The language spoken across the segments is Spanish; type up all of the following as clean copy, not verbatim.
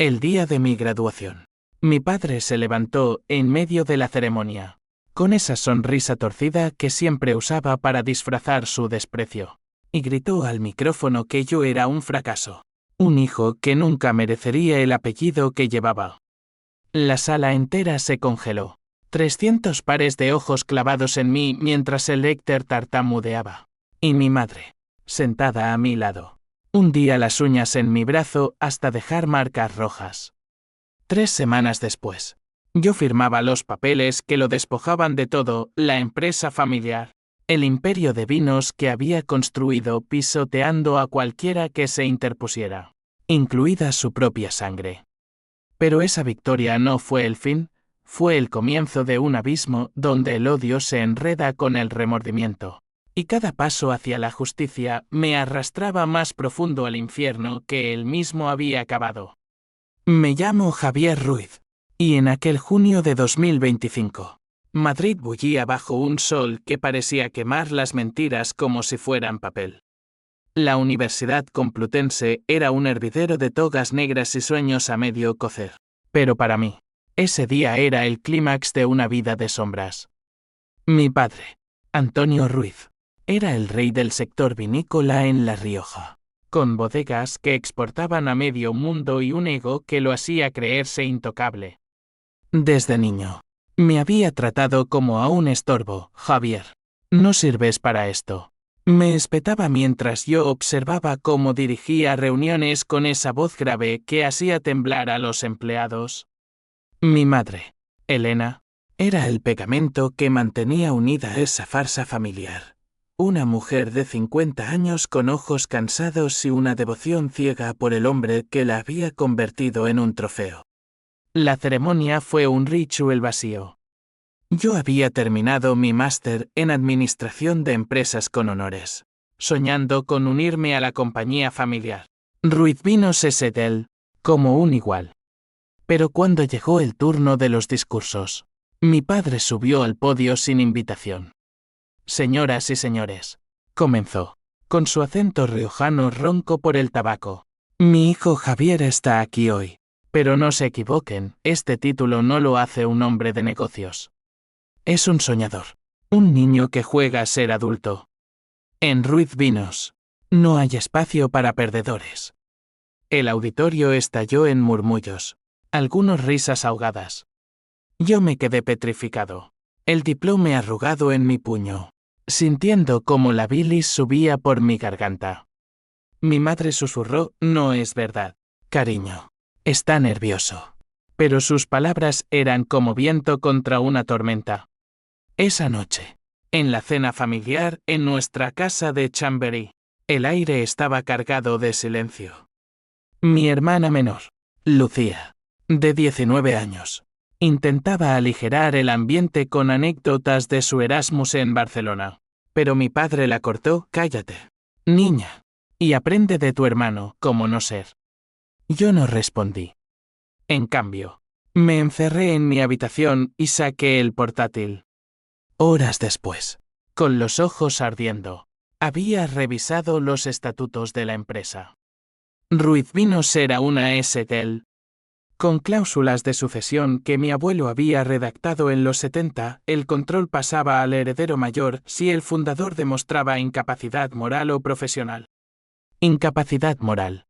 El día de mi graduación. Mi padre se levantó en medio de la ceremonia, con esa sonrisa torcida que siempre usaba para disfrazar su desprecio, y gritó al micrófono que yo era un fracaso, un hijo que nunca merecería el apellido que llevaba. La sala entera se congeló. 300 pares de ojos clavados en mí mientras el lector tartamudeaba. Y mi madre, sentada a mi lado, hundía las uñas en mi brazo hasta dejar marcas rojas. 3 semanas después, yo firmaba los papeles que lo despojaban de todo, la empresa familiar, el imperio de vinos que había construido pisoteando a cualquiera que se interpusiera, incluida su propia sangre. Pero esa victoria no fue el fin, fue el comienzo de un abismo donde el odio se enreda con el remordimiento, y cada paso hacia la justicia me arrastraba más profundo al infierno que él mismo había cavado. Me llamo Javier Ruiz, y en aquel junio de 2025, Madrid bullía bajo un sol que parecía quemar las mentiras como si fueran papel. La Universidad Complutense era un hervidero de togas negras y sueños a medio cocer. Pero para mí, ese día era el clímax de una vida de sombras. Mi padre, Antonio Ruiz, era el rey del sector vinícola en La Rioja, con bodegas que exportaban a medio mundo y un ego que lo hacía creerse intocable. Desde niño, me había tratado como a un estorbo. Javier, no sirves para esto. Me espetaba mientras yo observaba cómo dirigía reuniones con esa voz grave que hacía temblar a los empleados. Mi madre, Elena, era el pegamento que mantenía unida esa farsa familiar. Una mujer de 50 años con ojos cansados y una devoción ciega por el hombre que la había convertido en un trofeo. La ceremonia fue un ritual vacío. Yo había terminado mi máster en Administración de Empresas con honores, soñando con unirme a la compañía familiar, Ruiz Vinos S.L., como un igual. Pero cuando llegó el turno de los discursos, mi padre subió al podio sin invitación. Señoras y señores, comenzó, con su acento riojano ronco por el tabaco. Mi hijo Javier está aquí hoy, pero no se equivoquen, este título no lo hace un hombre de negocios. Es un soñador, un niño que juega a ser adulto. En Ruiz Vinos, no hay espacio para perdedores. El auditorio estalló en murmullos, algunos risas ahogadas. Yo me quedé petrificado, el diploma arrugado en mi puño, sintiendo cómo la bilis subía por mi garganta. Mi madre susurró: no es verdad, cariño, está nervioso. Pero sus palabras eran como viento contra una tormenta. Esa noche, en la cena familiar en nuestra casa de Chamberí, el aire estaba cargado de silencio. Mi hermana menor, Lucía, de 19 años, intentaba aligerar el ambiente con anécdotas de su Erasmus en Barcelona, pero mi padre la cortó: cállate, niña, y aprende de tu hermano cómo no ser. Yo no respondí. En cambio, me encerré en mi habitación y saqué el portátil. Horas después, con los ojos ardiendo, había revisado los estatutos de la empresa. Ruiz Vinos era una S.L., con cláusulas de sucesión que mi abuelo había redactado en los 70, el control pasaba al heredero mayor si el fundador demostraba incapacidad moral o profesional. Incapacidad moral.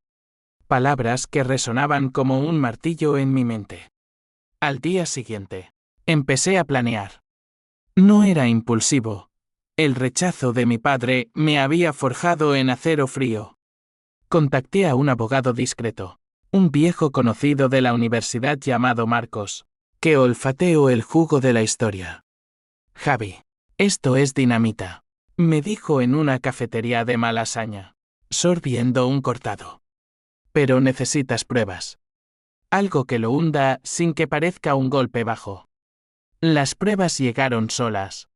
Palabras que resonaban como un martillo en mi mente. Al día siguiente, empecé a planear. No era impulsivo. El rechazo de mi padre me había forjado en acero frío. Contacté a un abogado discreto, un viejo conocido de la universidad llamado Marcos, que olfateó el jugo de la historia. Javi, esto es dinamita, me dijo en una cafetería de Malasaña, sorbiendo un cortado. Pero necesitas pruebas. Algo que lo hunda sin que parezca un golpe bajo. Las pruebas llegaron solas.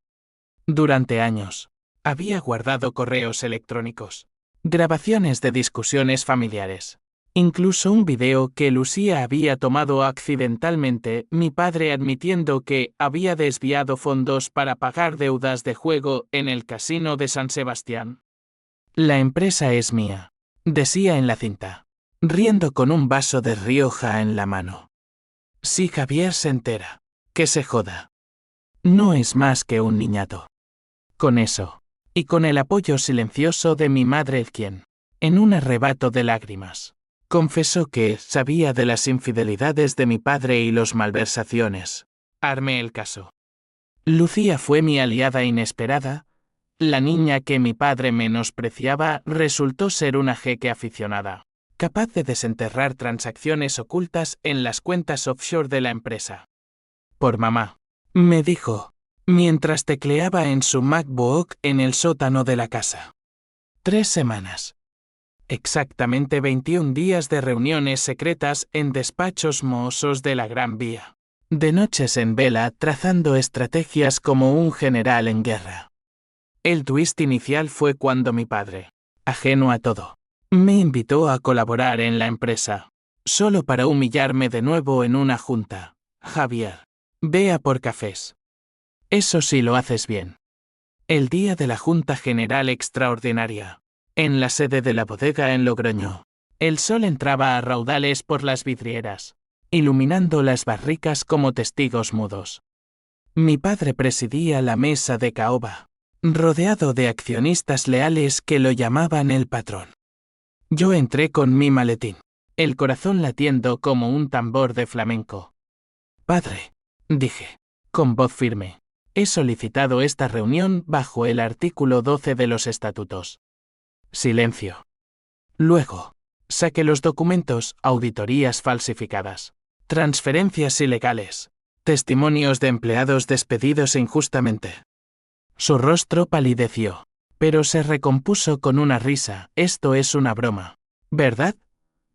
Durante años, había guardado correos electrónicos, grabaciones de discusiones familiares, incluso un video que Lucía había tomado accidentalmente, mi padre admitiendo que había desviado fondos para pagar deudas de juego en el casino de San Sebastián. La empresa es mía, decía en la cinta. riendo con un vaso de Rioja en la mano. Si Javier se entera, que se joda. No es más que un niñato. Con eso, y con el apoyo silencioso de mi madre, quien, en un arrebato de lágrimas, confesó que sabía de las infidelidades de mi padre y las malversaciones, armé el caso. Lucía fue mi aliada inesperada. La niña que mi padre menospreciaba resultó ser una jeque aficionada, capaz de desenterrar transacciones ocultas en las cuentas offshore de la empresa. Por mamá, me dijo, mientras tecleaba en su MacBook en el sótano de la casa. 3 semanas. Exactamente 21 días de reuniones secretas en despachos mohosos de la Gran Vía. De noches en vela trazando estrategias como un general en guerra. El twist inicial fue cuando mi padre, ajeno a todo, me invitó a colaborar en la empresa, solo para humillarme de nuevo en una junta. Javier, ve a por cafés. Eso sí lo haces bien. El día de la Junta General Extraordinaria, en la sede de la bodega en Logroño, el sol entraba a raudales por las vidrieras, iluminando las barricas como testigos mudos. Mi padre presidía la mesa de caoba, rodeado de accionistas leales que lo llamaban el patrón. Yo entré con mi maletín, el corazón latiendo como un tambor de flamenco. Padre, dije, con voz firme, he solicitado esta reunión bajo el artículo 12 de los estatutos. Silencio. Luego, saqué los documentos, auditorías falsificadas, transferencias ilegales, testimonios de empleados despedidos injustamente. Su rostro palideció, pero se recompuso con una risa. Esto es una broma, ¿verdad?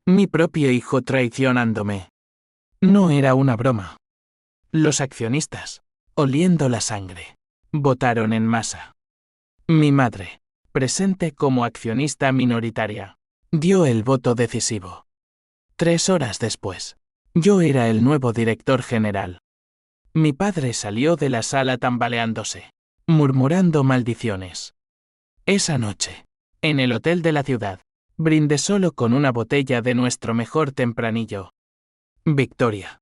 Mi propio hijo traicionándome. No era una broma. Los accionistas, oliendo la sangre, votaron en masa. Mi madre, presente como accionista minoritaria, dio el voto decisivo. 3 horas después, yo era el nuevo director general. Mi padre salió de la sala tambaleándose, murmurando maldiciones. Esa noche, en el hotel de la ciudad, brindé solo con una botella de nuestro mejor tempranillo. Victoria.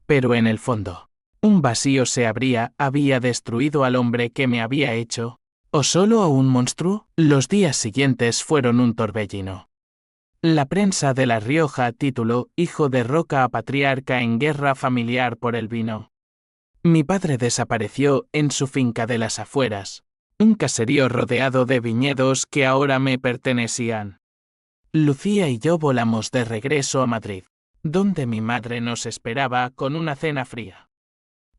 Pero en el fondo, un vacío se abría. ¿Había destruido al hombre que me había hecho, o solo a un monstruo? Los días siguientes fueron un torbellino. La prensa de La Rioja tituló Hijo de Roca a patriarca en guerra familiar por el vino. Mi padre desapareció en su finca de las afueras, un caserío rodeado de viñedos que ahora me pertenecían. Lucía y yo volamos de regreso a Madrid, donde mi madre nos esperaba con una cena fría.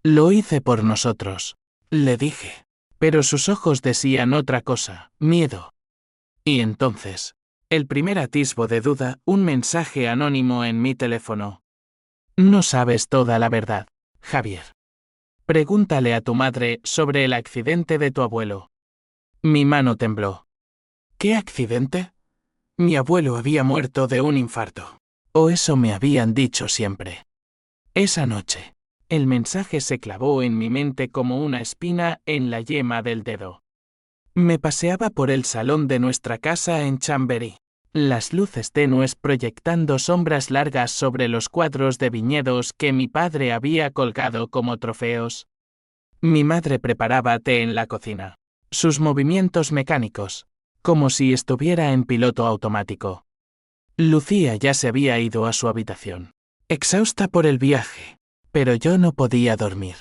Lo hice por nosotros, le dije, pero sus ojos decían otra cosa, miedo. Y entonces, el primer atisbo de duda, un mensaje anónimo en mi teléfono. No sabes toda la verdad, Javier. Pregúntale a tu madre sobre el accidente de tu abuelo. Mi mano tembló. ¿Qué accidente? Mi abuelo había muerto de un infarto. O eso me habían dicho siempre. Esa noche, el mensaje se clavó en mi mente como una espina en la yema del dedo. Me paseaba por el salón de nuestra casa en Chamberí, las luces tenues proyectando sombras largas sobre los cuadros de viñedos que mi padre había colgado como trofeos. Mi madre preparaba té en la cocina, sus movimientos mecánicos, como si estuviera en piloto automático. Lucía ya se había ido a su habitación, exhausta por el viaje, pero yo no podía dormir.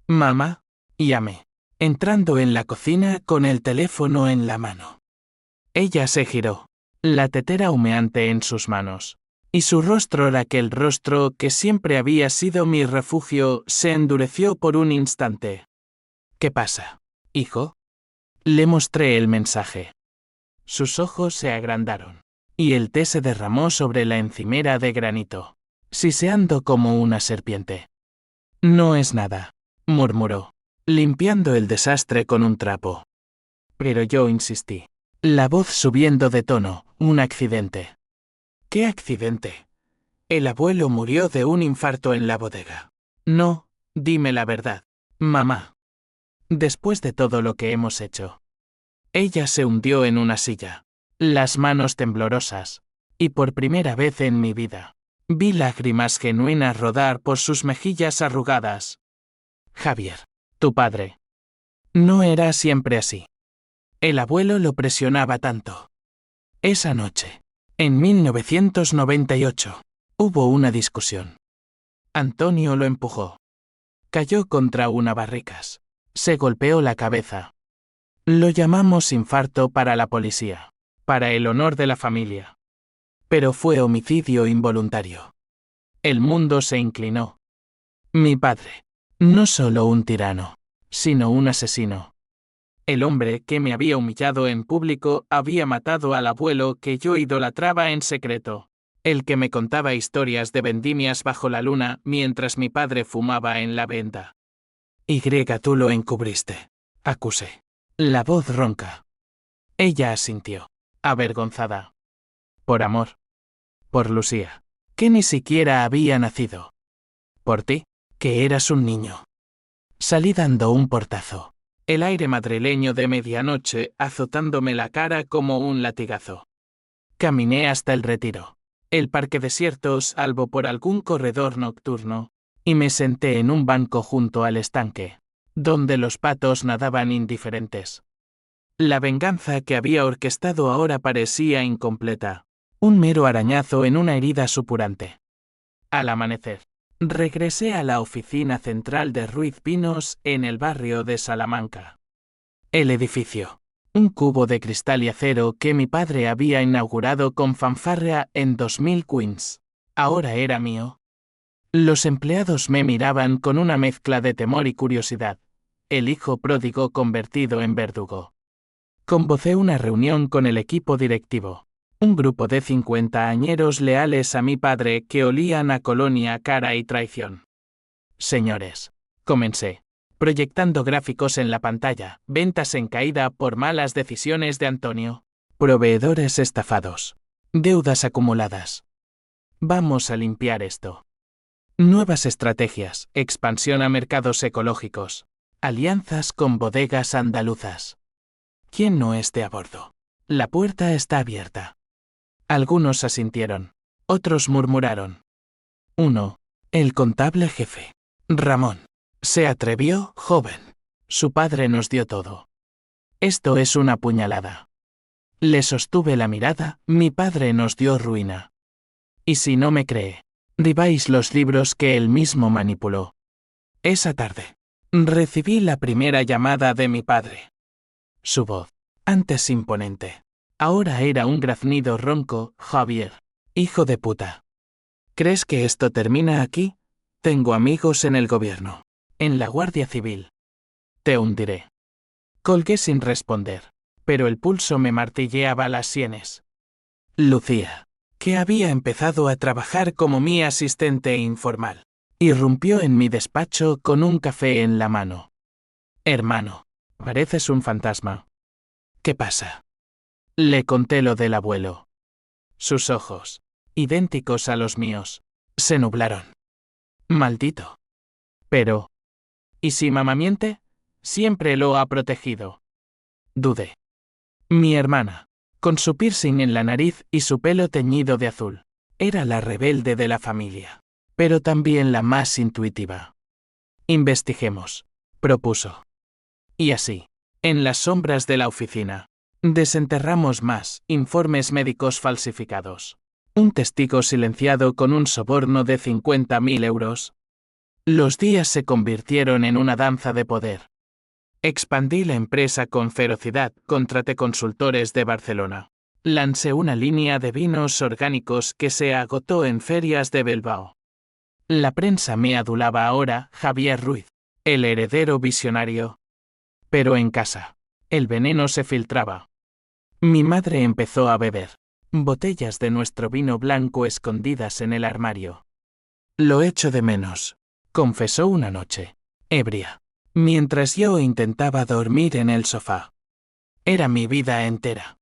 Mamá, llamé, entrando en la cocina con el teléfono en la mano. Ella se giró, la tetera humeante en sus manos, y su rostro, aquel rostro que siempre había sido mi refugio, se endureció por un instante. ¿Qué pasa, hijo? Le mostré el mensaje. Sus ojos se agrandaron, y el té se derramó sobre la encimera de granito, siseando como una serpiente. No es nada, murmuró, limpiando el desastre con un trapo. Pero yo insistí, la voz subiendo de tono, un accidente. ¿Qué accidente? El abuelo murió de un infarto en la bodega. No, dime la verdad, mamá. Después de todo lo que hemos hecho. Ella se hundió en una silla, las manos temblorosas, Y por primera vez en mi vida, vi lágrimas genuinas rodar por sus mejillas arrugadas. Javier, tu padre, no era siempre así. El abuelo lo presionaba tanto. Esa noche, en 1998, hubo una discusión. Antonio lo empujó. Cayó contra una barricas. Se golpeó la cabeza. Lo llamamos infarto para la policía, para el honor de la familia. Pero fue homicidio involuntario. El mundo se inclinó. Mi padre, no solo un tirano, sino un asesino. El hombre que me había humillado en público había matado al abuelo que yo idolatraba en secreto. El que me contaba historias de vendimias bajo la luna mientras mi padre fumaba en la venta. Tú lo encubriste, acusé. La voz ronca. Ella asintió, avergonzada. Por amor. Por Lucía, que ni siquiera había nacido. Por ti, que eras un niño. Salí dando un portazo. El aire madrileño de medianoche azotándome la cara como un latigazo. Caminé hasta el Retiro, el parque desierto salvo por algún corredor nocturno, y me senté en un banco junto al estanque, donde los patos nadaban indiferentes. La venganza que había orquestado ahora parecía incompleta, un mero arañazo en una herida supurante. Al amanecer, regresé a la oficina central de Ruiz Pinos en el barrio de Salamanca. El edificio, un cubo de cristal y acero que mi padre había inaugurado con fanfarria en 2000 Queens, ahora era mío. Los empleados me miraban con una mezcla de temor y curiosidad, el hijo pródigo convertido en verdugo. Convocé una reunión con el equipo directivo, un grupo de 50añeros leales a mi padre que olían a colonia, cara y traición. Señores, comencé, proyectando gráficos en la pantalla, ventas en caída por malas decisiones de Antonio, proveedores estafados, deudas acumuladas. Vamos a limpiar esto. Nuevas estrategias, expansión a mercados ecológicos, alianzas con bodegas andaluzas. ¿Quién no esté a bordo? La puerta está abierta. Algunos asintieron, otros murmuraron. Uno, el contable jefe, Ramón, se atrevió, joven. Su padre nos dio todo. Esto es una puñalada. Le sostuve la mirada, mi padre nos dio ruina. Y si no me cree, reváis los libros que él mismo manipuló. Esa tarde, recibí la primera llamada de mi padre. Su voz, antes imponente, ahora era un graznido ronco. Javier, hijo de puta. ¿Crees que esto termina aquí? Tengo amigos en el gobierno, en la Guardia Civil. Te hundiré. Colgué sin responder, pero el pulso me martilleaba las sienes. Lucía, que había empezado a trabajar como mi asistente informal, irrumpió en mi despacho con un café en la mano. Hermano, pareces un fantasma. ¿Qué pasa? Le conté lo del abuelo. Sus ojos, idénticos a los míos, se nublaron. Maldito. Pero, ¿y si mamá miente? Siempre lo ha protegido. Dudé. Mi hermana, con su piercing en la nariz y su pelo teñido de azul, era la rebelde de la familia, pero también la más intuitiva. Investiguemos, propuso. Y así, en las sombras de la oficina, desenterramos más informes médicos falsificados. Un testigo silenciado con un soborno de 50.000 euros. Los días se convirtieron en una danza de poder. Expandí la empresa con ferocidad, contraté consultores de Barcelona. Lancé una línea de vinos orgánicos que se agotó en ferias de Bilbao. La prensa me adulaba ahora, Javier Ruiz, el heredero visionario. Pero en casa, el veneno se filtraba. Mi madre empezó a beber. Botellas de nuestro vino blanco escondidas en el armario. Lo echo de menos, confesó una noche, ebria, mientras yo intentaba dormir en el sofá. Era mi vida entera.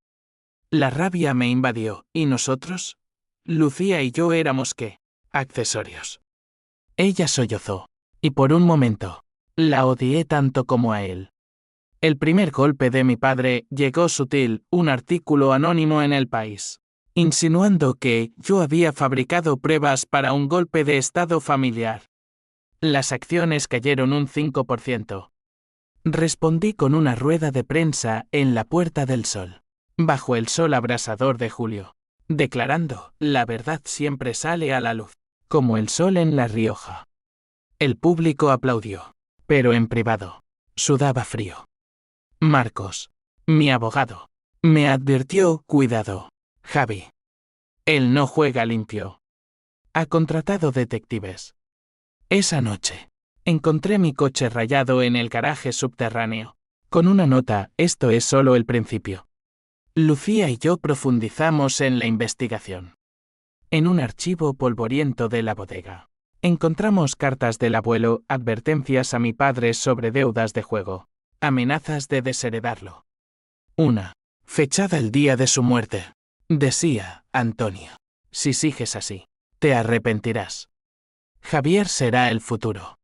La rabia me invadió, ¿y nosotros? Lucía y yo éramos ¿qué? Accesorios. Ella sollozó, y por un momento, la odié tanto como a él. El primer golpe de mi padre llegó sutil, un artículo anónimo en El País. insinuando que yo había fabricado pruebas para un golpe de estado familiar. Las acciones cayeron un 5%. Respondí con una rueda de prensa en la Puerta del Sol, bajo el sol abrasador de julio, declarando: la verdad siempre sale a la luz, como el sol en La Rioja. El público aplaudió, pero en privado. Sudaba frío. Marcos, mi abogado, me advirtió: cuidado, Javi. Él no juega limpio. Ha contratado detectives. Esa noche, encontré mi coche rayado en el garaje subterráneo, con una nota: esto es solo el principio. Lucía y yo profundizamos en la investigación. En un archivo polvoriento de la bodega, encontramos cartas del abuelo, advertencias a mi padre sobre deudas de juego, amenazas de desheredarlo. Una, fechada el día de su muerte. Decía: Antonio, si sigues así, te arrepentirás. Javier será el futuro.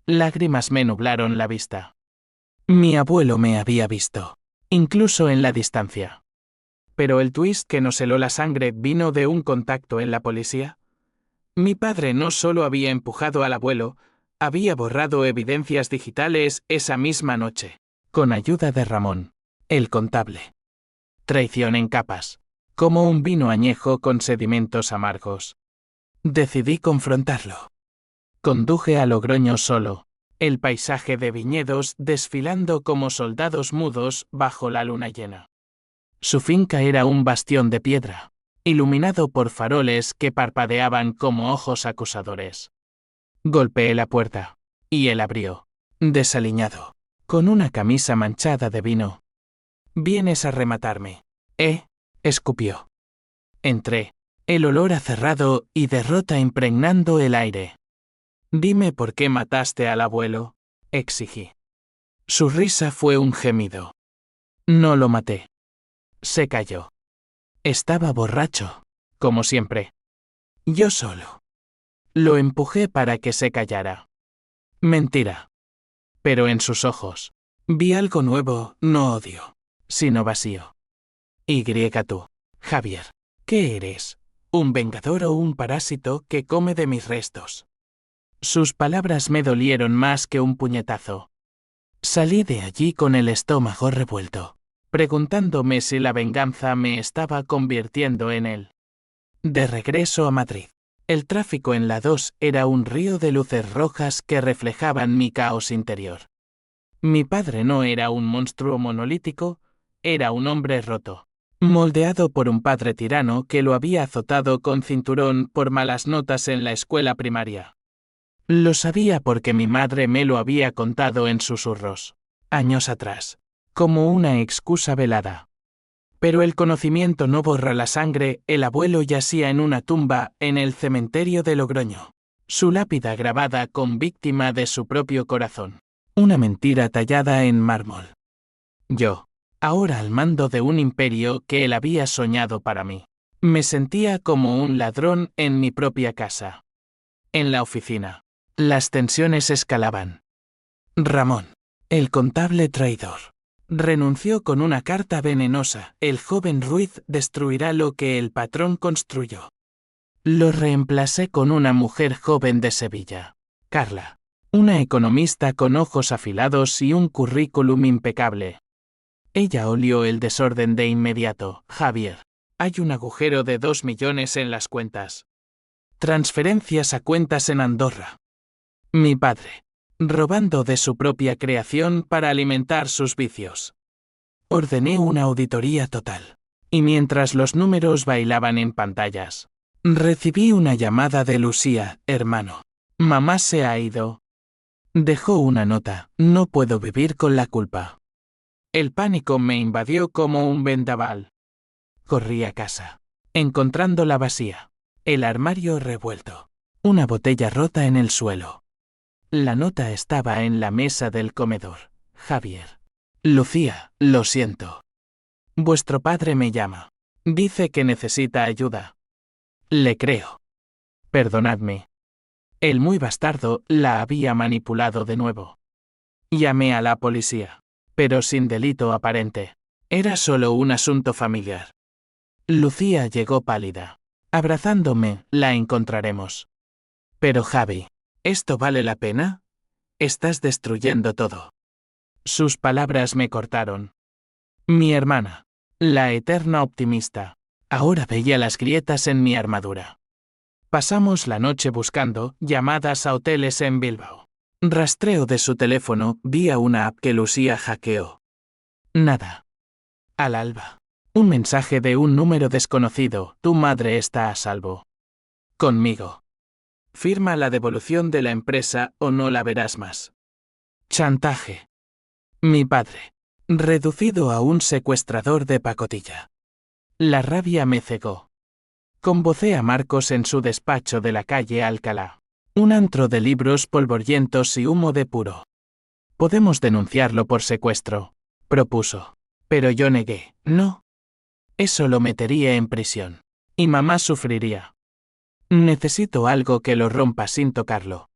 Lágrimas me nublaron la vista. Mi abuelo me había visto, incluso en la distancia. Pero el twist que nos heló la sangre vino de un contacto en la policía. Mi padre no solo había empujado al abuelo, había borrado evidencias digitales esa misma noche, con ayuda de Ramón, el contable. Traición en capas, como un vino añejo con sedimentos amargos. Decidí confrontarlo. Conduje a Logroño solo, el paisaje de viñedos desfilando como soldados mudos bajo la luna llena. Su finca era un bastión de piedra, iluminado por faroles que parpadeaban como ojos acusadores. Golpeé la puerta, y él abrió, desaliñado, con una camisa manchada de vino. «¿Vienes a rematarme?» escupió. Entré, el olor a cerrado y derrota impregnando el aire. «Dime por qué mataste al abuelo», exigí. Su risa fue un gemido. «No lo maté». Se calló. Estaba borracho, como siempre. Yo solo. Lo empujé para que se callara. Mentira. Pero en sus ojos vi algo nuevo: no odio, sino vacío. Tú, Javier, ¿qué eres? ¿Un vengador o un parásito que come de mis restos? Sus palabras me dolieron más que un puñetazo. Salí de allí con el estómago revuelto, preguntándome si la venganza me estaba convirtiendo en él. De regreso a Madrid, el tráfico en la 2 era un río de luces rojas que reflejaban mi caos interior. Mi padre no era un monstruo monolítico, era un hombre roto, moldeado por un padre tirano que lo había azotado con cinturón por malas notas en la escuela primaria. Lo sabía porque mi madre me lo había contado en susurros, años atrás, como una excusa velada. Pero el conocimiento no borra la sangre. El abuelo yacía en una tumba en el cementerio de Logroño, su lápida grabada con víctima de su propio corazón, una mentira tallada en mármol. Yo, ahora al mando de un imperio que él había soñado para mí, me sentía como un ladrón en mi propia casa. En la oficina, las tensiones escalaban. Ramón, el contable traidor, renunció con una carta venenosa: el joven Ruiz destruirá lo que el patrón construyó. Lo reemplacé con una mujer joven de Sevilla, Carla, una economista con ojos afilados y un currículum impecable. Ella olió el desorden de inmediato: Javier, hay un agujero de 2 millones en las cuentas. Transferencias a cuentas en Andorra. Mi padre, robando de su propia creación para alimentar sus vicios. Ordené una auditoría total. Y mientras los números bailaban en pantallas, recibí una llamada de Lucía: hermano, mamá se ha ido. Dejó una nota: no puedo vivir con la culpa. El pánico me invadió como un vendaval. Corrí a casa, encontrándola vacía, el armario revuelto, una botella rota en el suelo. La nota estaba en la mesa del comedor: Javier. Lucía, lo siento. Vuestro padre me llama. Dice que necesita ayuda. Le creo. Perdonadme. El muy bastardo la había manipulado de nuevo. Llamé a la policía, pero sin delito aparente. Era solo un asunto familiar. Lucía llegó pálida. Abrazándome, la encontraremos. Pero Javi, ¿esto vale la pena? Estás destruyendo todo. Sus palabras me cortaron. Mi hermana, la eterna optimista, ahora veía las grietas en mi armadura. Pasamos la noche buscando llamadas a hoteles en Bilbao. Rastreo de su teléfono, vi a una app que Lucía hackeó. Nada. Al alba. Un mensaje de un número desconocido, tu madre está a salvo. Conmigo. Firma la devolución de la empresa o no la verás más. Chantaje. Mi padre. Reducido a un secuestrador de pacotilla. La rabia me cegó. Convocé a Marcos en su despacho de la calle Alcalá. Un antro de libros polvorientos y humo de puro. Podemos denunciarlo por secuestro, propuso. Pero yo negué, no. Eso lo metería en prisión. Y mamá sufriría. Necesito algo que lo rompa sin tocarlo.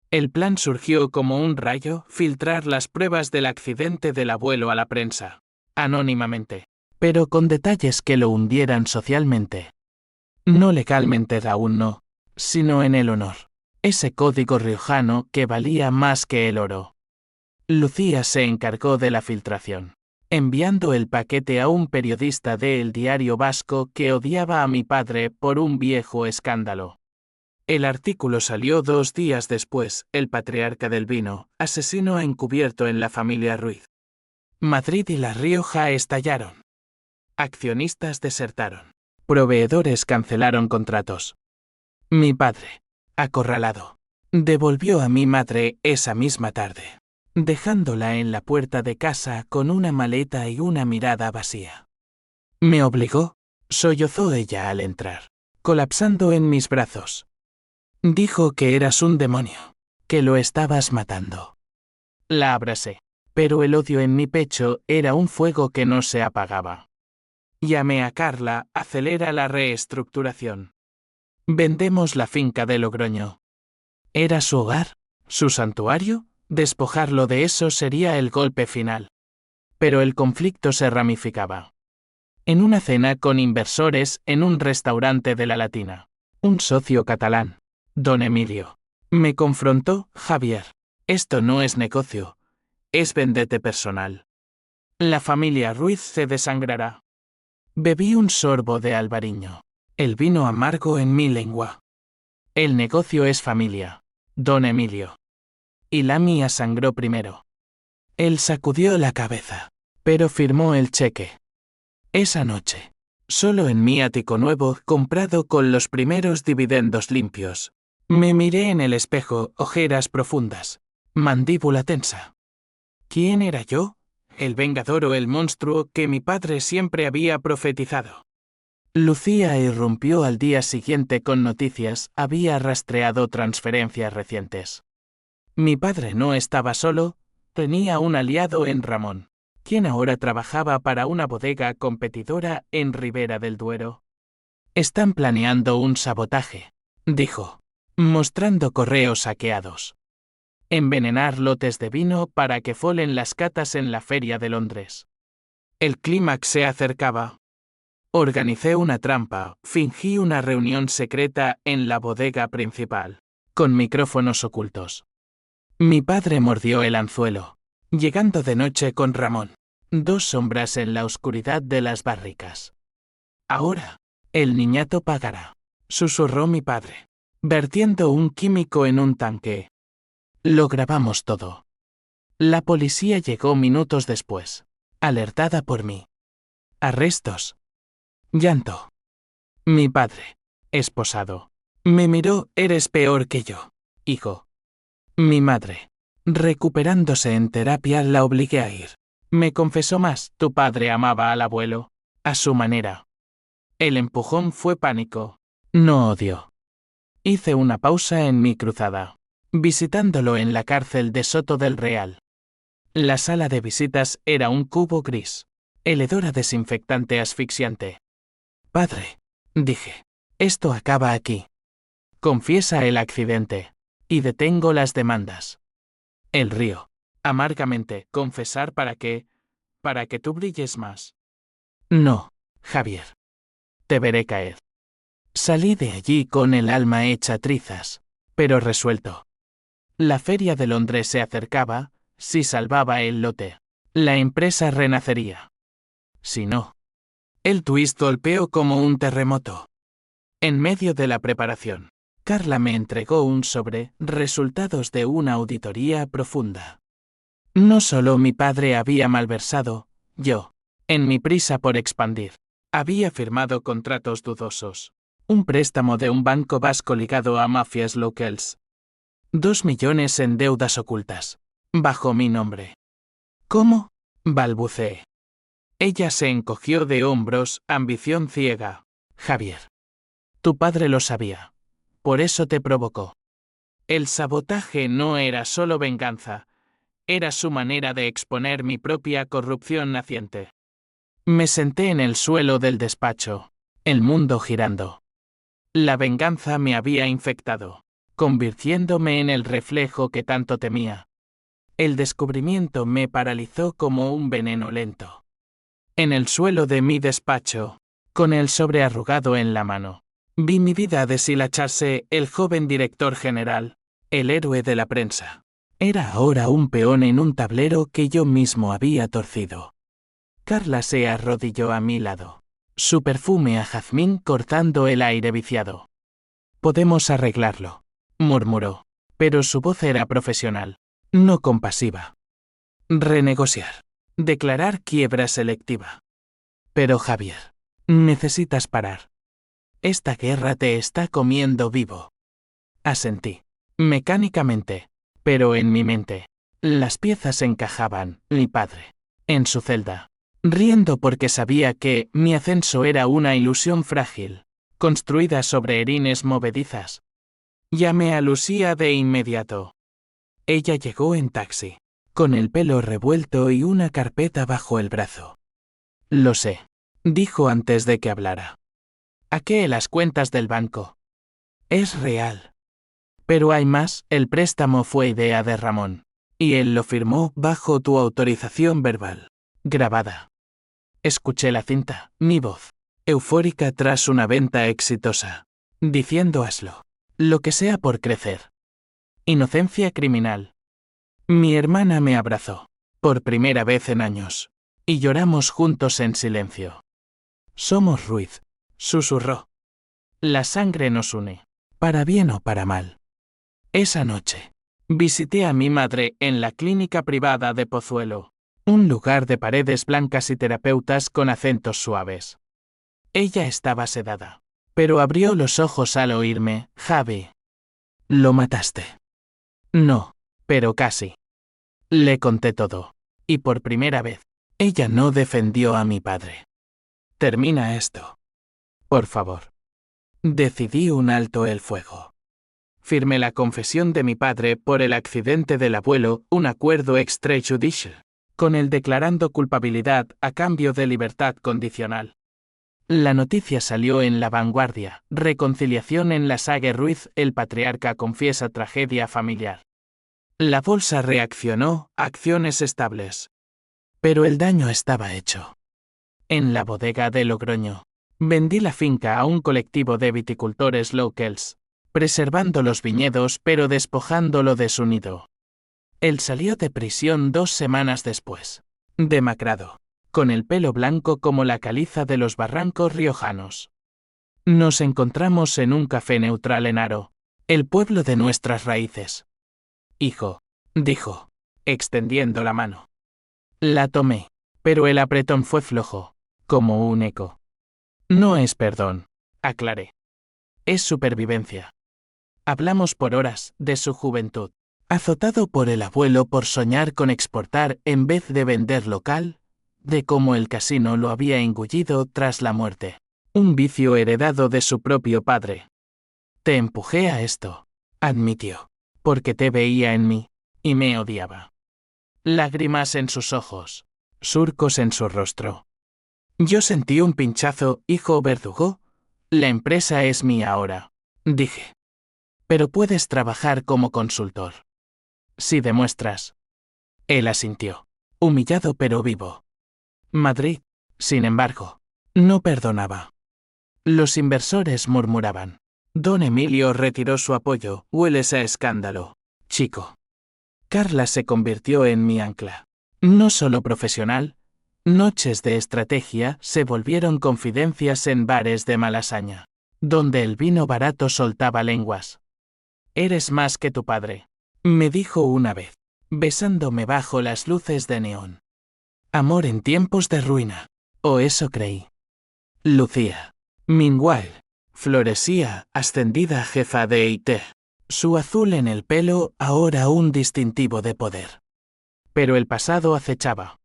El plan surgió como un rayo, filtrar las pruebas del accidente del abuelo a la prensa, anónimamente, pero con detalles que lo hundieran socialmente. No legalmente aún no, sino en el honor. Ese código riojano que valía más que el oro. Lucía se encargó de la filtración, enviando el paquete a un periodista de El Diario Vasco que odiaba a mi padre por un viejo escándalo. El artículo salió 2 días después, el patriarca del vino, asesino encubierto en la familia Ruiz. Madrid y La Rioja estallaron. Accionistas desertaron. Proveedores cancelaron contratos. Mi padre, acorralado, devolvió a mi madre esa misma tarde, dejándola en la puerta de casa con una maleta y una mirada vacía. Me obligó, sollozó ella al entrar, colapsando en mis brazos. Dijo que eras un demonio, que lo estabas matando. La abracé, pero el odio en mi pecho era un fuego que no se apagaba. Llamé a Carla, acelera la reestructuración. Vendemos la finca de Logroño. ¿Era su hogar? ¿Su santuario? Despojarlo de eso sería el golpe final. Pero el conflicto se ramificaba. En una cena con inversores en un restaurante de la Latina, un socio catalán, don Emilio, me confrontó, Javier. Esto no es negocio, es vendette personal. La familia Ruiz se desangrará. Bebí un sorbo de albariño, el vino amargo en mi lengua. El negocio es familia, don Emilio. Y la mía sangró primero. Él sacudió la cabeza, pero firmó el cheque. Esa noche, solo en mi ático nuevo, comprado con los primeros dividendos limpios, me miré en el espejo, ojeras profundas, mandíbula tensa. ¿Quién era yo? ¿El vengador o el monstruo que mi padre siempre había profetizado? Lucía irrumpió al día siguiente con noticias, había rastreado transferencias recientes. Mi padre no estaba solo, tenía un aliado en Ramón, quien ahora trabajaba para una bodega competidora en Ribera del Duero. Están planeando un sabotaje, dijo, mostrando correos hackeados. Envenenar lotes de vino para que folen las catas en la Feria de Londres. El clímax se acercaba. Organicé una trampa, fingí una reunión secreta en la bodega principal, con micrófonos ocultos. Mi padre mordió el anzuelo, llegando de noche con Ramón, 2 sombras en la oscuridad de las barricas. Ahora, el niñato pagará, susurró mi padre, vertiendo un químico en un tanque. Lo grabamos todo. La policía llegó minutos después, alertada por mí. Arrestos. Llanto. Mi padre, esposado, me miró, eres peor que yo, hijo. Mi madre, recuperándose en terapia, la obligué a ir. Me confesó más, tu padre amaba al abuelo, a su manera. El empujón fue pánico, no odio. Hice una pausa en mi cruzada, visitándolo en la cárcel de Soto del Real. La sala de visitas era un cubo gris, el hedor a desinfectante asfixiante. Padre, dije, esto acaba aquí. Confiesa el accidente, y detengo las demandas. El río, amargamente, confesar para que tú brilles más. No, Javier. te veré caer. Salí de allí con el alma hecha trizas, pero resuelto. La feria de Londres se acercaba, si salvaba el lote, la empresa renacería. Si no, el twist golpeó como un terremoto. En medio de la preparación, Carla me entregó un sobre, resultados de una auditoría profunda. No solo mi padre había malversado, yo, en mi prisa por expandir, había firmado contratos dudosos. Un préstamo de un banco vasco ligado a mafias locals. 2 millones en deudas ocultas, bajo mi nombre. ¿Cómo? Balbuceé. Ella se encogió de hombros, ambición ciega. Javier. Tu padre lo sabía. Por eso te provocó. El sabotaje no era solo venganza, era su manera de exponer mi propia corrupción naciente. Me senté en el suelo del despacho, el mundo girando. La venganza me había infectado, convirtiéndome en el reflejo que tanto temía. El descubrimiento me paralizó como un veneno lento. En el suelo de mi despacho, con el sobre arrugado en la mano, vi mi vida deshilacharse, el joven director general, el héroe de la prensa. Era ahora un peón en un tablero que yo mismo había torcido. Carla se arrodilló a mi lado, su perfume a jazmín cortando el aire viciado. Podemos arreglarlo, murmuró, pero su voz era profesional, no compasiva. Renegociar. Declarar quiebra selectiva. Pero Javier, necesitas parar. Esta guerra te está comiendo vivo. Asentí, mecánicamente, pero en mi mente. Las piezas encajaban, mi padre, en su celda, riendo porque sabía que mi ascenso era una ilusión frágil, construida sobre erines movedizas. Llamé a Lucía de inmediato. Ella llegó en taxi, con el pelo revuelto y una carpeta bajo el brazo. Lo sé, dijo antes de que hablara. Hackee las cuentas del banco. Es real. Pero hay más, el préstamo fue idea de Ramón. Y él lo firmó bajo tu autorización verbal. Grabada. Escuché la cinta, mi voz, eufórica tras una venta exitosa, diciendo hazlo. Lo que sea por crecer. Inocencia criminal. Mi hermana me abrazó, por primera vez en años, y lloramos juntos en silencio. Somos Ruiz, susurró. La sangre nos une, para bien o para mal. Esa noche, visité a mi madre en la clínica privada de Pozuelo, un lugar de paredes blancas y terapeutas con acentos suaves. Ella estaba sedada, pero abrió los ojos al oírme, Javi. ¿Lo mataste? No, pero casi. Le conté todo, y por primera vez, ella no defendió a mi padre. Termina esto. Por favor. Decidí un alto el fuego. Firmé la confesión de mi padre por el accidente del abuelo, un acuerdo extrajudicial, con él declarando culpabilidad a cambio de libertad condicional. La noticia salió en La Vanguardia, reconciliación en la saga Ruiz, el patriarca confiesa tragedia familiar. La bolsa reaccionó, acciones estables. Pero el daño estaba hecho. En la bodega de Logroño, vendí la finca a un colectivo de viticultores locals, preservando los viñedos pero despojándolo de su nido. Él salió de prisión 2 semanas después, demacrado, con el pelo blanco como la caliza de los barrancos riojanos. Nos encontramos en un café neutral en Haro, el pueblo de nuestras raíces. Hijo, dijo, extendiendo la mano. La tomé, pero el apretón fue flojo, como un eco. No es perdón, aclaré. Es supervivencia. Hablamos por horas de su juventud, azotado por el abuelo por soñar con exportar en vez de vender local, de cómo el casino lo había engullido tras la muerte, un vicio heredado de su propio padre. Te empujé a esto, admitió, porque te veía en mí, y me odiaba. Lágrimas en sus ojos, surcos en su rostro. Yo sentí un pinchazo, hijo verdugo. La empresa es mía ahora, dije. Pero puedes trabajar como consultor. Si demuestras. Él asintió, humillado pero vivo. Madrid, sin embargo, no perdonaba. Los inversores murmuraban. Don Emilio retiró su apoyo. Hueles a escándalo, chico. Carla se convirtió en mi ancla. No solo profesional. Noches de estrategia se volvieron confidencias en bares de Malasaña, donde el vino barato soltaba lenguas. Eres más que tu padre, me dijo una vez, besándome bajo las luces de neón. Amor en tiempos de ruina, o eso creí. Lucía. Meanwhile, florecía, ascendida jefa de IT. Su azul en el pelo, ahora un distintivo de poder. Pero el pasado acechaba.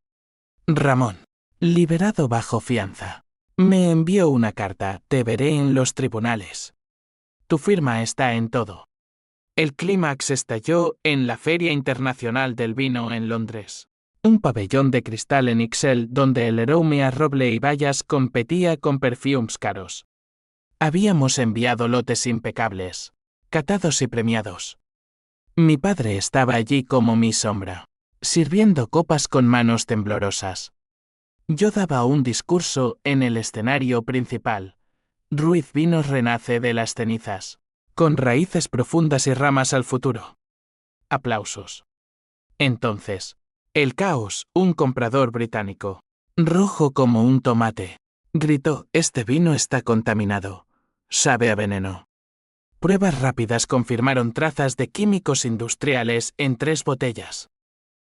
Ramón, liberado bajo fianza, me envió una carta. Te veré en los tribunales. Tu firma está en todo. El clímax estalló en la Feria Internacional del Vino en Londres. Un pabellón de cristal en Ixelles donde el aroma a roble y bayas competía con perfumes caros. Habíamos enviado lotes impecables, catados y premiados. Mi padre estaba allí como mi sombra, sirviendo copas con manos temblorosas. Yo daba un discurso en el escenario principal. Ruiz Vinos renace de las cenizas, con raíces profundas y ramas al futuro. Aplausos. Entonces, el caos, un comprador británico, rojo como un tomate, gritó: este vino está contaminado. Sabe a veneno. Pruebas rápidas confirmaron trazas de químicos industriales en 3 botellas.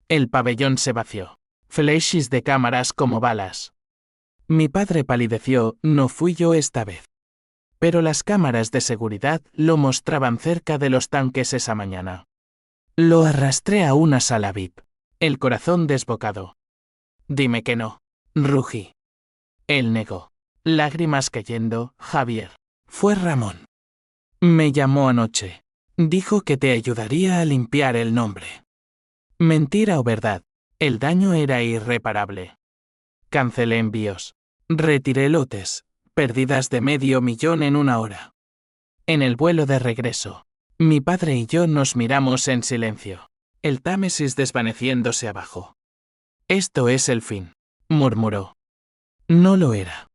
El pabellón se vació. Flashes de cámaras como balas. Mi padre palideció. No fui yo esta vez. Pero las cámaras de seguridad lo mostraban cerca de los tanques esa mañana. Lo arrastré a una sala VIP. El corazón desbocado. Dime que no. Rugí. Él negó. Lágrimas cayendo. Javier. Fue Ramón. Me llamó anoche. Dijo que te ayudaría a limpiar el nombre. Mentira o verdad. El daño era irreparable. Cancelé envíos. Retiré lotes. Pérdidas de $500,000 en 1 hora. En el vuelo de regreso, mi padre y yo nos miramos en silencio. El Támesis desvaneciéndose abajo. Esto es el fin, murmuró. No lo era.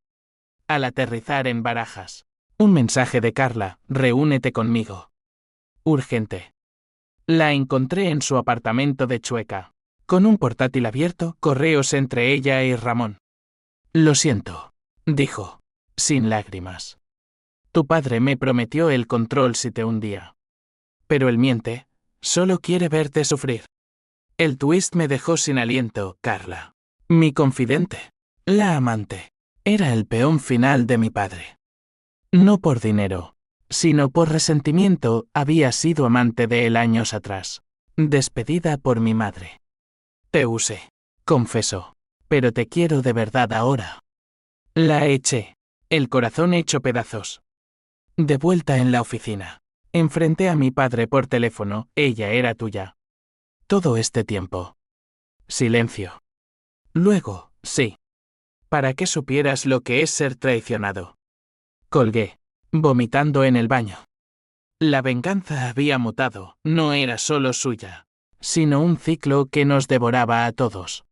Al aterrizar en Barajas, un mensaje de Carla: reúnete conmigo. Urgente. La encontré en su apartamento de Chueca, con un portátil abierto, correos entre ella y Ramón. Lo siento, dijo, sin lágrimas. Tu padre me prometió el control si te hundía. Pero él miente, solo quiere verte sufrir. El twist me dejó sin aliento. Carla, mi confidente, la amante, era el peón final de mi padre. No por dinero, sino por resentimiento. Había sido amante de él años atrás, despedida por mi madre. Te usé, confesó, pero te quiero de verdad ahora. La eché, el corazón hecho pedazos. De vuelta en la oficina, enfrenté a mi padre por teléfono. Ella era tuya. Todo este tiempo. Silencio. Luego, sí. Para que supieras lo que es ser traicionado. Colgué, vomitando en el baño. La venganza había mutado. No era solo suya, sino un ciclo que nos devoraba a todos.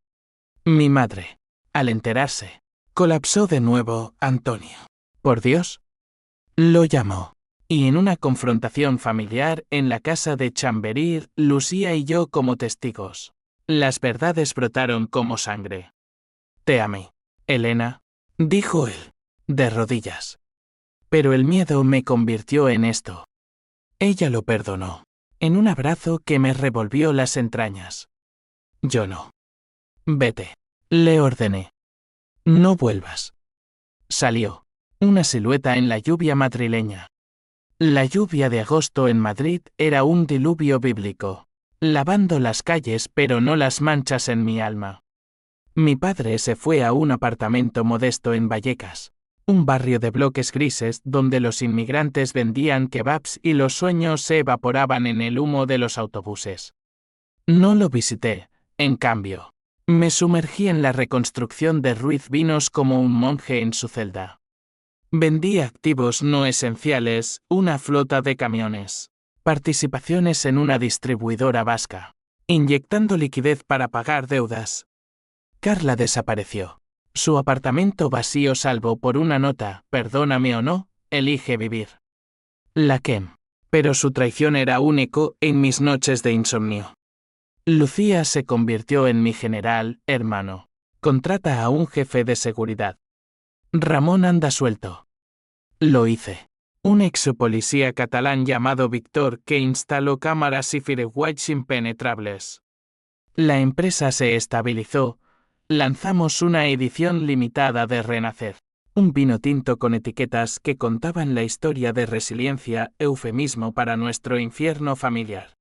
Mi madre, al enterarse, colapsó de nuevo. Antonio, por Dios, lo llamó. Y en una confrontación familiar en la casa de Chamberí, Lucía y yo como testigos, las verdades brotaron como sangre. Te amé, Elena, dijo él, de rodillas. Pero el miedo me convirtió en esto. Ella lo perdonó, en un abrazo que me revolvió las entrañas. Yo no. Vete, le ordené. No vuelvas. Salió, una silueta en la lluvia madrileña. La lluvia de agosto en Madrid era un diluvio bíblico, lavando las calles pero no las manchas en mi alma. Mi padre se fue a un apartamento modesto en Vallecas, un barrio de bloques grises donde los inmigrantes vendían kebabs y los sueños se evaporaban en el humo de los autobuses. No lo visité, en cambio. Me sumergí en la reconstrucción de Ruiz Vinos como un monje en su celda. Vendí activos no esenciales, una flota de camiones, participaciones en una distribuidora vasca, inyectando liquidez para pagar deudas. Carla desapareció. Su apartamento vacío salvo por una nota, perdóname o no, elige vivir. La Kem. Pero su traición era un eco en mis noches de insomnio. Lucía se convirtió en mi general, hermano. Contrata a un jefe de seguridad. Ramón anda suelto. Lo hice. Un ex policía catalán llamado Víctor que instaló cámaras y firewalls impenetrables. La empresa se estabilizó. Lanzamos una edición limitada de Renacer. Un vino tinto con etiquetas que contaban la historia de resiliencia, eufemismo para nuestro infierno familiar.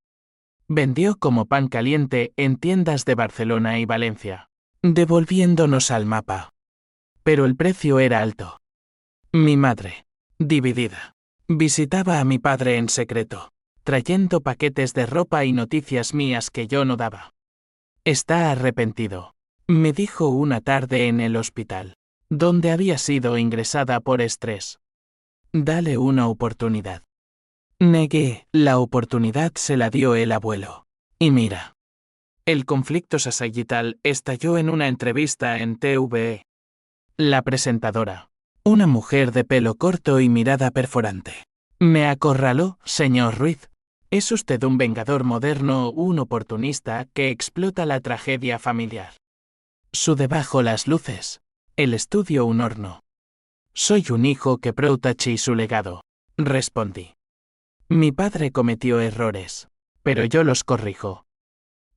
Vendió como pan caliente en tiendas de Barcelona y Valencia, devolviéndonos al mapa. Pero el precio era alto. Mi madre, dividida, visitaba a mi padre en secreto, trayendo paquetes de ropa y noticias mías que yo no daba. Está arrepentido, me dijo una tarde en el hospital, donde había sido ingresada por estrés. Dale una oportunidad. Negué, la oportunidad se la dio el abuelo. Y mira. El conflicto societal estalló en una entrevista en TVE. La presentadora, una mujer de pelo corto y mirada perforante. Me acorraló, señor Ruiz. Es usted un vengador moderno o un oportunista que explota la tragedia familiar. Su debajo las luces. El estudio un horno. Soy un hijo que protege su legado, respondí. Mi padre cometió errores, pero yo los corrijo.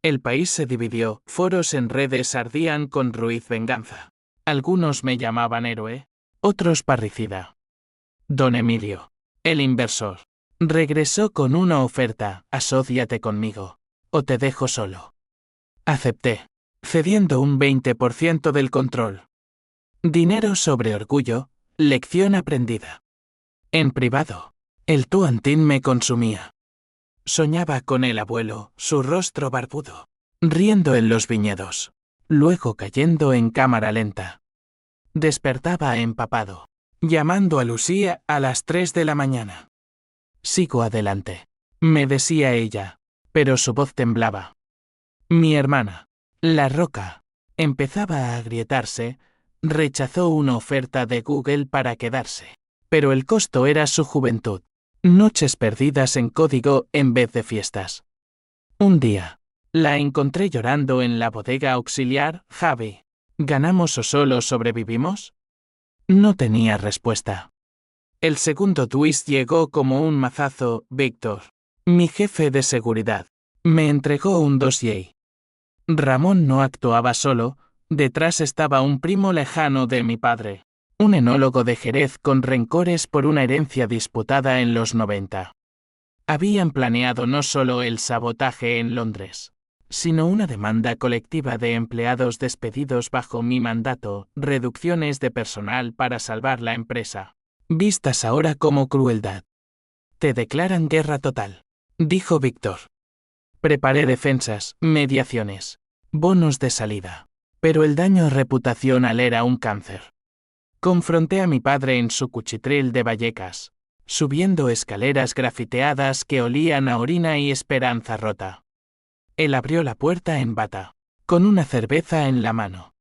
El país se dividió, foros en redes ardían con Ruiz venganza. Algunos me llamaban héroe, otros parricida. Don Emilio, el inversor, regresó con una oferta, asóciate conmigo, o te dejo solo. Acepté, cediendo un 20% del control. Dinero sobre orgullo, lección aprendida. En privado, el tuantín me consumía. Soñaba con el abuelo, su rostro barbudo, riendo en los viñedos, luego cayendo en cámara lenta. Despertaba empapado, llamando a Lucía a las 3 de la mañana. Sigo adelante, me decía ella, pero su voz temblaba. Mi hermana, la Roca, empezaba a agrietarse, rechazó una oferta de Google para quedarse, pero el costo era su juventud. Noches perdidas en código en vez de fiestas. Un día, la encontré llorando en la bodega auxiliar, Javi. ¿Ganamos o solo sobrevivimos? No tenía respuesta. El segundo twist llegó como un mazazo, Víctor, mi jefe de seguridad, me entregó un dossier. Ramón no actuaba solo, detrás estaba un primo lejano de mi padre. Un enólogo de Jerez con rencores por una herencia disputada en los 90. Habían planeado no solo el sabotaje en Londres, sino una demanda colectiva de empleados despedidos bajo mi mandato, reducciones de personal para salvar la empresa, vistas ahora como crueldad. Te declaran guerra total, dijo Víctor. Preparé defensas, mediaciones, bonos de salida, pero el daño reputacional era un cáncer. Confronté a mi padre en su cuchitril de Vallecas, subiendo escaleras grafiteadas que olían a orina y esperanza rota. Él abrió la puerta en bata, con una cerveza en la mano.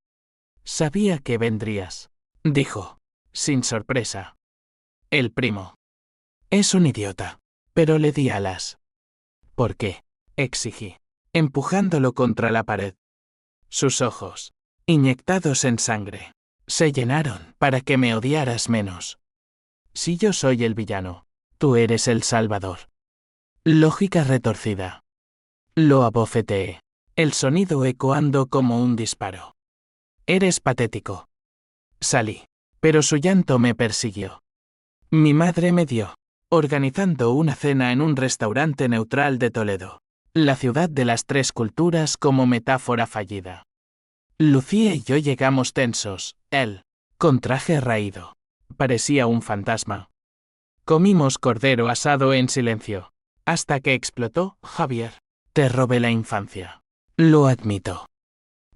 Sabía que vendrías, dijo, sin sorpresa. El primo. Es un idiota, pero le di alas. ¿Por qué? Exigí, empujándolo contra la pared. Sus ojos, inyectados en sangre, se llenaron para que me odiaras menos. Si yo soy el villano, tú eres el salvador. Lógica retorcida. Lo abofeteé, el sonido ecoando como un disparo. Eres patético. Salí, pero su llanto me persiguió. Mi madre me dio, organizando una cena en un restaurante neutral de Toledo, la ciudad de las tres culturas como metáfora fallida. Lucía y yo llegamos tensos, él, con traje raído. Parecía un fantasma. Comimos cordero asado en silencio, hasta que explotó, Javier. Te robé la infancia. Lo admito.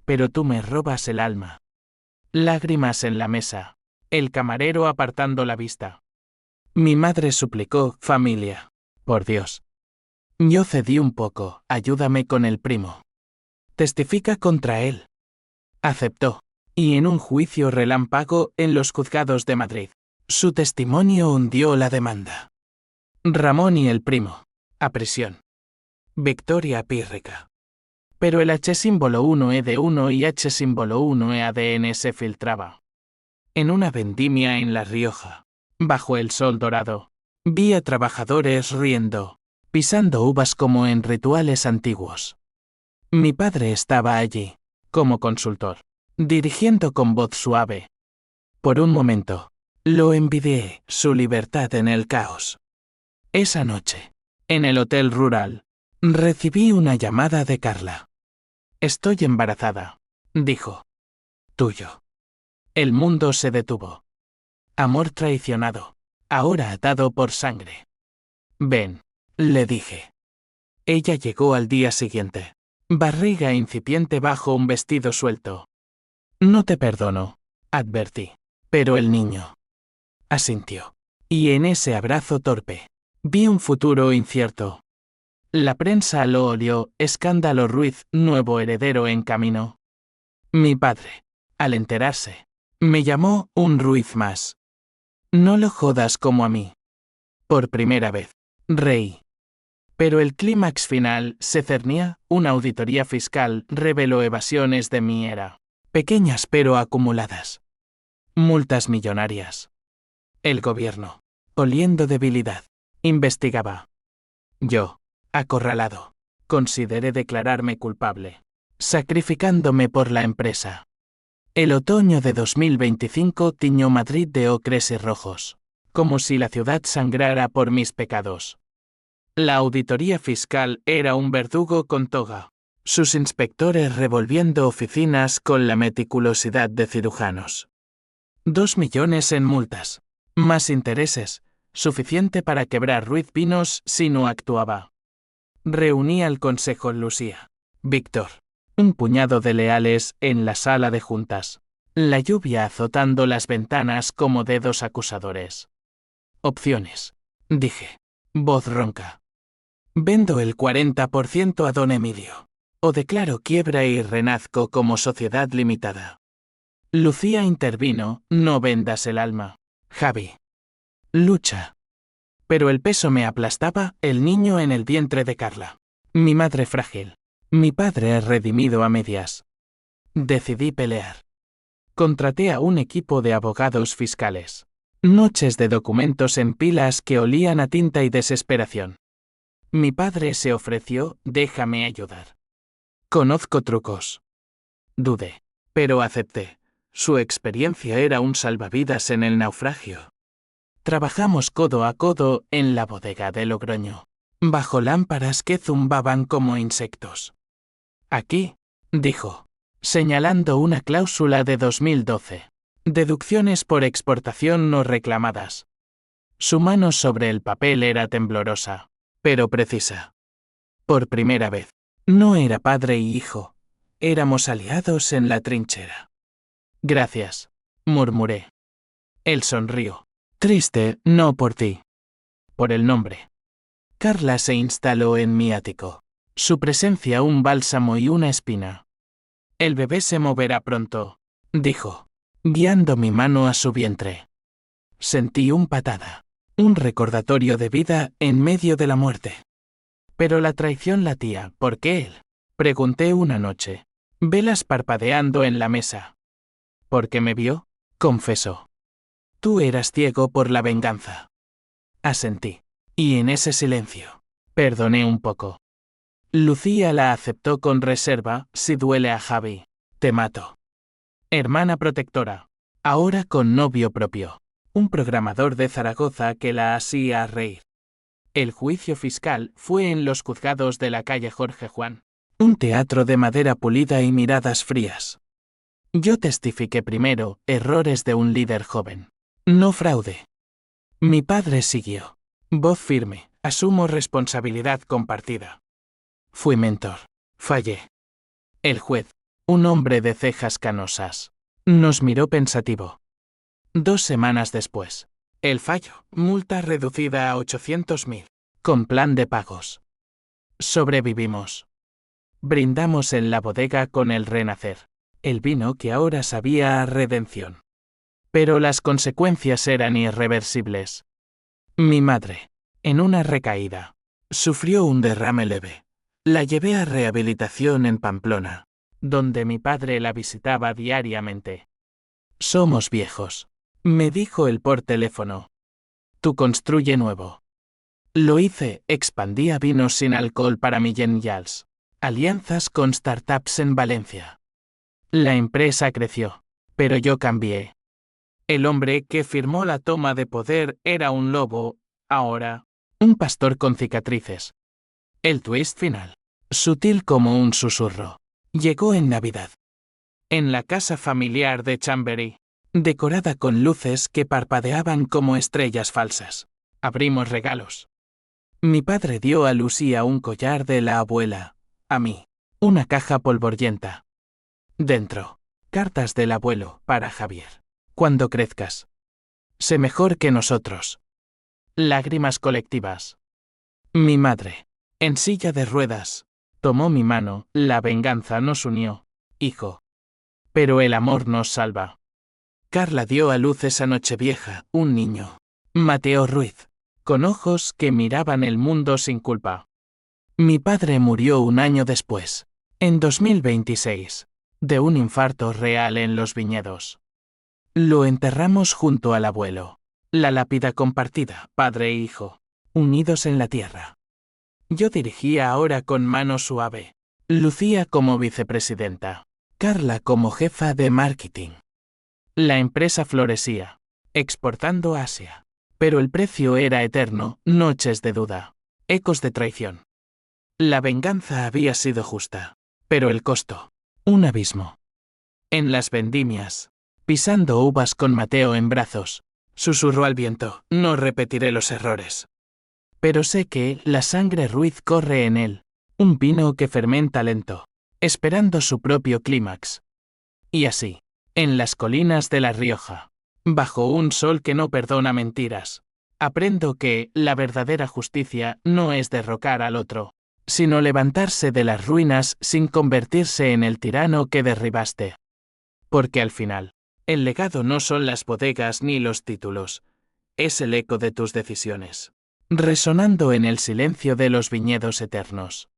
Pero tú me robas el alma. Lágrimas en la mesa. El camarero apartando la vista. Mi madre suplicó, familia. Por Dios. Yo cedí un poco, ayúdame con el primo. Testifica contra él. Aceptó, y en un juicio relámpago en los juzgados de Madrid. Su testimonio hundió la demanda. Ramón y el primo. A prisión. Victoria pírrica. Pero el H-símbolo 1E1 y H-símbolo 1E-ADN se filtraba. En una vendimia en La Rioja, bajo el sol dorado, vi a trabajadores riendo, pisando uvas como en rituales antiguos. Mi padre estaba allí, como consultor, dirigiendo con voz suave. Por un momento, lo envidié, su libertad en el caos. Esa noche, en el hotel rural, recibí una llamada de Carla. Estoy embarazada, dijo. Tuyo. El mundo se detuvo. Amor traicionado, ahora atado por sangre. Ven, le dije. Ella llegó al día siguiente, barriga incipiente bajo un vestido suelto. No te perdono, advertí, pero el niño asintió. Y en ese abrazo torpe, vi un futuro incierto. La prensa lo olió, escándalo Ruiz, nuevo heredero en camino. Mi padre, al enterarse, me llamó un Ruiz más. No lo jodas como a mí. Por primera vez, reí. Pero el clímax final se cernía, una auditoría fiscal reveló evasiones de mi era. Pequeñas pero acumuladas. Multas millonarias. El gobierno, oliendo debilidad, investigaba. Yo, acorralado, consideré declararme culpable, sacrificándome por la empresa. El otoño de 2025 tiñó Madrid de ocres y rojos, como si la ciudad sangrara por mis pecados. La auditoría fiscal era un verdugo con toga, sus inspectores revolviendo oficinas con la meticulosidad de cirujanos. 2 millones en multas, más intereses, suficiente para quebrar Ruiz Pinos si no actuaba. Reuní al consejo Lucía, Víctor, un puñado de leales en la sala de juntas, la lluvia azotando las ventanas como dedos acusadores. Opciones, dije, voz ronca. Vendo el 40% a don Emilio, o declaro quiebra y renazco como sociedad limitada. Lucía intervino, no vendas el alma, Javi. Lucha. Pero el peso me aplastaba, el niño en el vientre de Carla. Mi madre frágil. Mi padre redimido a medias. Decidí pelear. Contraté a un equipo de abogados fiscales. Noches de documentos en pilas que olían a tinta y desesperación. Mi padre se ofreció, déjame ayudar. Conozco trucos. Dudé, pero acepté. Su experiencia era un salvavidas en el naufragio. Trabajamos codo a codo en la bodega de Logroño, bajo lámparas que zumbaban como insectos. Aquí, dijo, señalando una cláusula de 2012. Deducciones por exportación no reclamadas. Su mano sobre el papel era temblorosa, pero precisa. Por primera vez, no era padre y hijo, éramos aliados en la trinchera. Gracias, murmuré. Él sonrió. Triste, no por ti. Por el nombre. Carla se instaló en mi ático. Su presencia un bálsamo y una espina. El bebé se moverá pronto, dijo, guiando mi mano a su vientre. Sentí un patada, un recordatorio de vida en medio de la muerte. Pero la traición latía, ¿por qué él? Pregunté una noche. Velas parpadeando en la mesa. ¿Porque me vio? Confesó. Tú eras ciego por la venganza. Asentí. Y en ese silencio, perdoné un poco. Lucía la aceptó con reserva, si duele a Javi. Te mato. Hermana protectora. Ahora con novio propio. Un programador de Zaragoza que la hacía reír. El juicio fiscal fue en los juzgados de la calle Jorge Juan. Un teatro de madera pulida y miradas frías. Yo testifiqué primero, errores de un líder joven. No fraude. Mi padre siguió. Voz firme, asumo responsabilidad compartida. Fui mentor. Fallé. El juez, un hombre de cejas canosas, nos miró pensativo. 2 semanas después. El fallo, multa reducida a 800.000, con plan de pagos. Sobrevivimos. Brindamos en la bodega con el renacer. El vino que ahora sabía a redención. Pero las consecuencias eran irreversibles. Mi madre, en una recaída, sufrió un derrame leve. La llevé a rehabilitación en Pamplona, donde mi padre la visitaba diariamente. Somos viejos, me dijo él por teléfono. Tú construye nuevo. Lo hice, expandía vinos sin alcohol para millennials. Alianzas con startups en Valencia. La empresa creció, pero yo cambié. El hombre que firmó la toma de poder era un lobo, ahora, un pastor con cicatrices. El twist final, sutil como un susurro, llegó en Navidad. En la casa familiar de Chambery, decorada con luces que parpadeaban como estrellas falsas. Abrimos regalos. Mi padre dio a Lucía un collar de la abuela, a mí, una caja polvorienta. Dentro, cartas del abuelo para Javier. Cuando crezcas, sé mejor que nosotros. Lágrimas colectivas. Mi madre, en silla de ruedas, tomó mi mano, la venganza nos unió, hijo. Pero el amor nos salva. Carla dio a luz esa Nochevieja, un niño. Mateo Ruiz, con ojos que miraban el mundo sin culpa. Mi padre murió un año después, en 2026, de un infarto real en los viñedos. Lo enterramos junto al abuelo. La lápida compartida, padre e hijo, unidos en la tierra. Yo dirigía ahora con mano suave. Lucía como vicepresidenta. Carla como jefa de marketing. La empresa florecía, exportando a Asia. Pero el precio era eterno, noches de duda, ecos de traición. La venganza había sido justa, pero el costo, un abismo. En las vendimias, pisando uvas con Mateo en brazos, susurró al viento, no repetiré los errores. Pero sé que la sangre Ruiz corre en él, un vino que fermenta lento, esperando su propio clímax. Y así, en las colinas de La Rioja, bajo un sol que no perdona mentiras, aprendo que la verdadera justicia no es derrocar al otro, sino levantarse de las ruinas sin convertirse en el tirano que derribaste. Porque al final, el legado no son las bodegas ni los títulos, es el eco de tus decisiones, resonando en el silencio de los viñedos eternos.